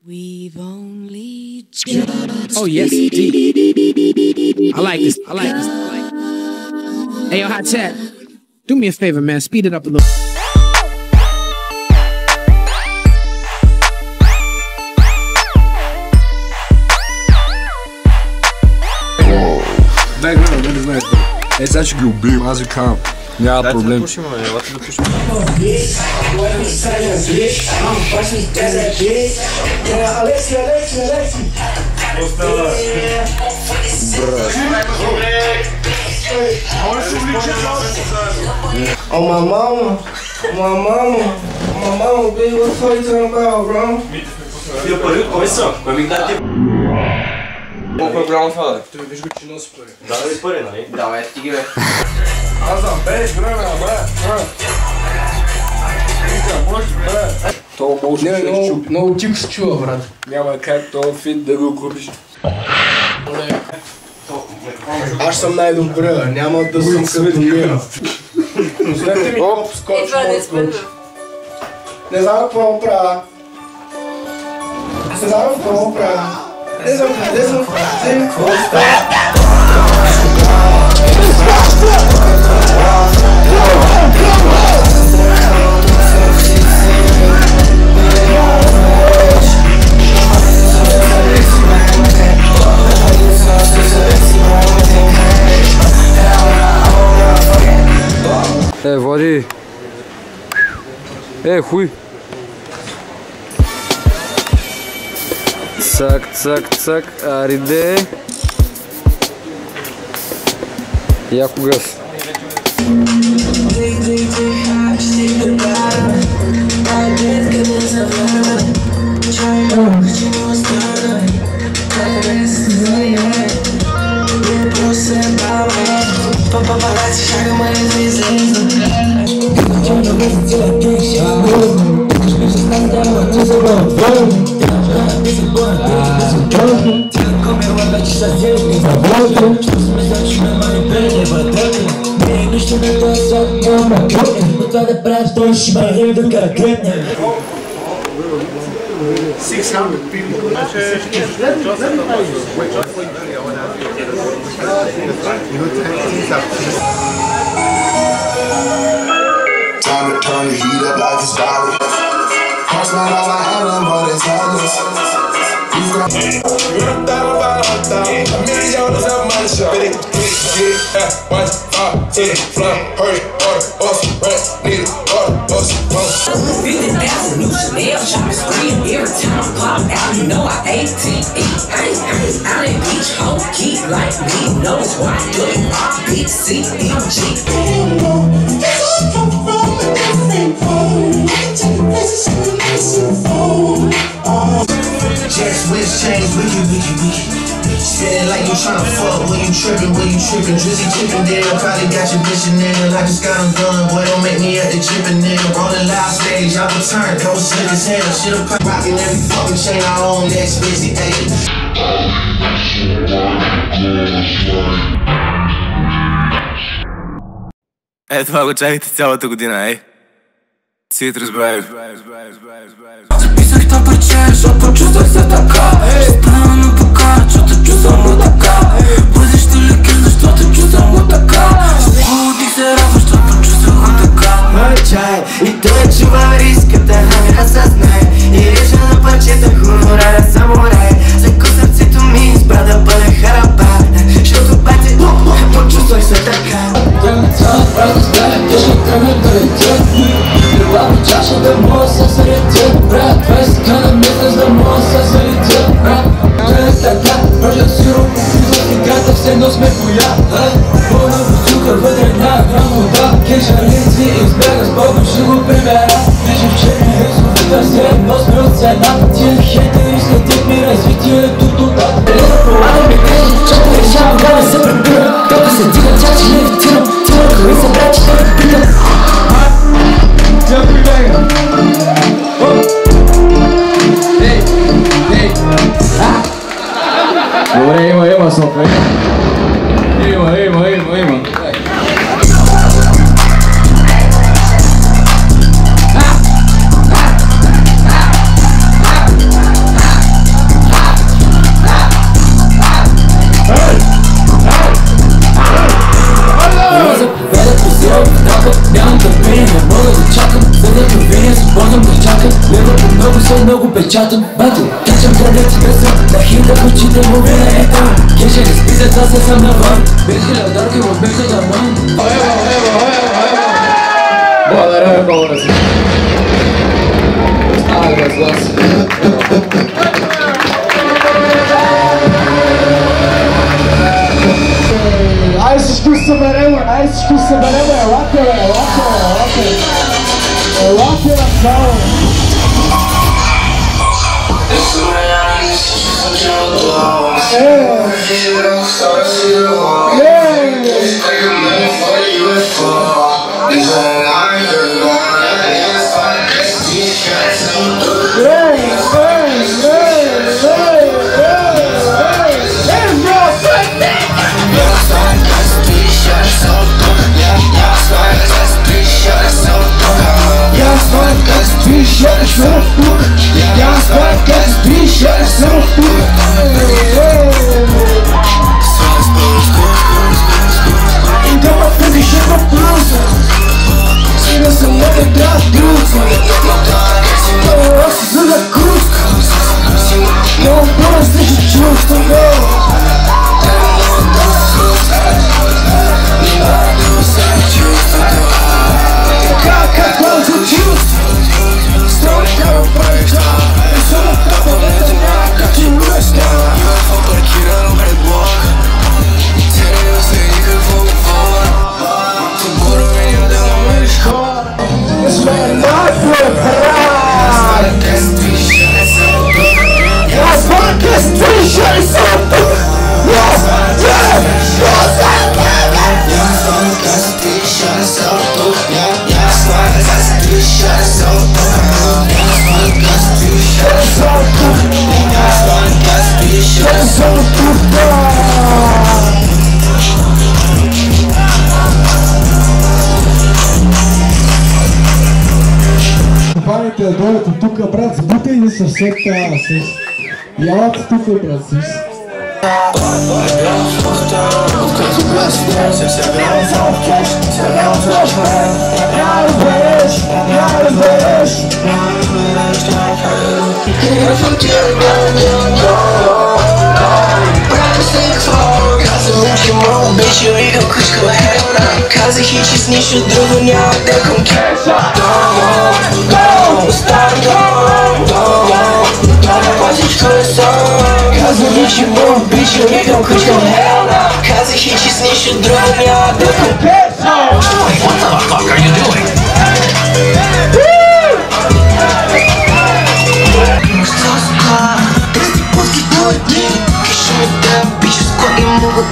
We've only just Oh yes, indeed. I like this. I like this. Hey, yo, hot chat. Do me a favor, man. Speed it up a little. Esse acha que o B quase calma. Não há problema. On my mama, baby, what the fuck you talking about, bro? Começou, vai me dar tempo. Vamos procurar um fala. Da li spore, нали? Да, е стиги, бе. Аз съм без време, бе. То може да се чупи. Много тихо се чува, брат. Няма как то фит да го купиш. Аз съм най-добре, няма да съм като мира. Пуснете ми коп скоч, не знам какво правя. Не знам какво правя. Не знам къде съм, какво става. Води. Хуй. Цак, цак, цак. Ариде. Яко газ. Time to turn the heat up like it's Bali. Cross not all I have them, but it's headless. You got $1,000, $1 million of money shot. One, five, 10, fly, hurry, order, bus, rent, need it, order, bus, bus. 50,000 new Chanel shopping screen every time I pop out. You know I 18. I ain't beach hoe, keep like me, knows why I do it. Big CMG. Just switch chains, wiki. Spinning like you tryna fuck, when you trippin', Drizzy chippin' there, probably got your bitch in there. I just got them done, boy, don't make me at the chippin' there. Rollin' loud stage, I return, go slick as hell. Should've pop rockin' every fucking chain I own, next busy, ayy. Това го чакайте цялата година, ей. Citrus Babe. Записах това парче, защото чувствах се така. Ще стана на бока, защото чувствам го така. Бъдещи леки, защото чувствам го така. Ходих се рава, защото чувствах го така. Мълчай, и той чува риската, не разсъзнай. И реша на парчета, хонорара самурай. Зако сърцето ми избра да бъде хараба. Защото бате, почувствах се така. Дъм цял правда знае, тежко кръвен да летя. Главна чаша да мога се зарядя, брат. 20 на месец да мога се зарядя, брат. Да е така, рождах сироп, попивах играта, все едно сме боя. Пълна бутилка, вътре няма грам вода. Кеша линзи, избягах с Богом, ще го примера. Виждам, че ми рисовита, все едно сме от цена. Тия хейтери следят ми развитието до дата. Помага ми кажи, защото решавам да се пребира. Като се дига, тя че левитирам. Тина кои са брат, че те питам. Добре, има, София. мога да чакам, за да ме видя, бързам да чакам. Лева по много съм много печатан. Бати, качам кръвя ти късам, на хилда в очите му винаги там. Кеше не спизат, аз съм навън. Без хилядарки в беха да мън. Благодаря ви, хора си. Айде, глас. Ай всички съберем, елате, направо. Компаниите да дойдат от тук, брат, сбутай да се всека с... Ялат тук, брат, с... Казах и че с нищо друго няма да конкретно. Всичко е сон. Казах и че му обичам и към къща хелна. Казах и че с нищо друго няма да конкретно. What the fuck are you doing?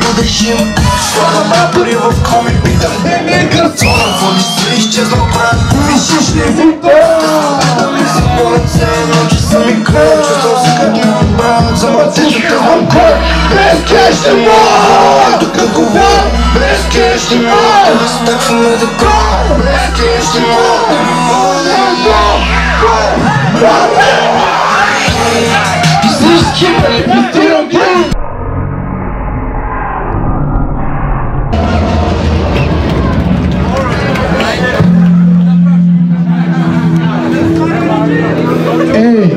Подържим слага пари в коми, питам миграционна води се изчезнал брат. Висиш ли вита? Дали си по лице, но че съм и кръв. Чувствам се като имам брат, за мърците тъвам кой. Без кеш не мога, тук говоря. Без кеш не мога, да стъпваме да гора. Без кеш не мога, да мога да гора. Ти си скипа, не пистирам ти.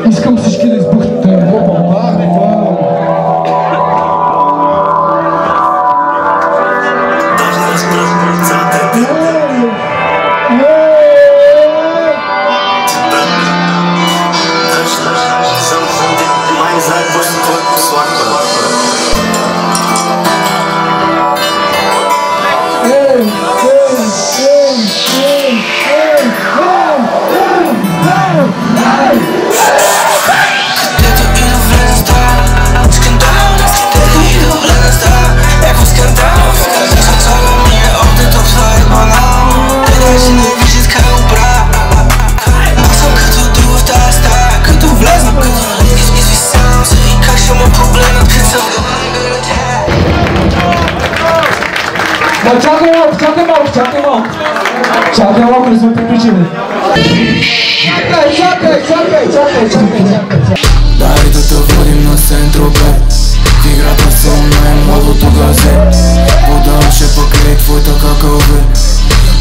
Искам всички да избухнете лопа. Чакай малко, не сме приключили. Чакай. Дай да те водим на Сентропе. В играта съм най-младото газе. Подаваше пакет твоята какъв бе.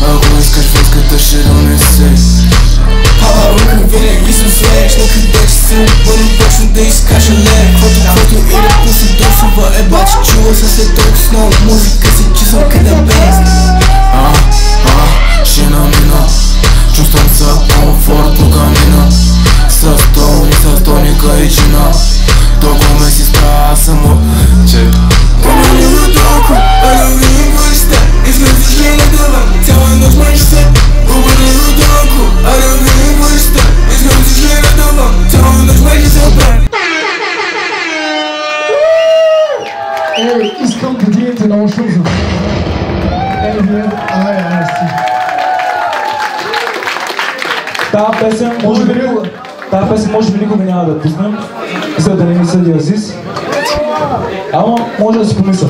Ако искаш връзката ще донеса. се. Папа, рука винаги съм свеж, но къде че се обърна точно да изкажа лек. Каквото и да пусна досова ебаче, чува се след толкова с много музика, си чувствам къде без. Ще намина, чувствам се комфорт по камина. С тоника и чина, толкова ме си става само, че помня на толкова, а да видим бъдеща. Изглеждаш ли на дъва, цяла нощ мъжи се. Помня на толкова, а да видим бъдеща. Изглеждаш ли на дъва, цяла нощ мъжи се. Ей, искам да дигнете много шум за това. Ей, вие, Тази песен може би никога няма да пуснем, за да не ми съди Азис. Ама може да си помисля.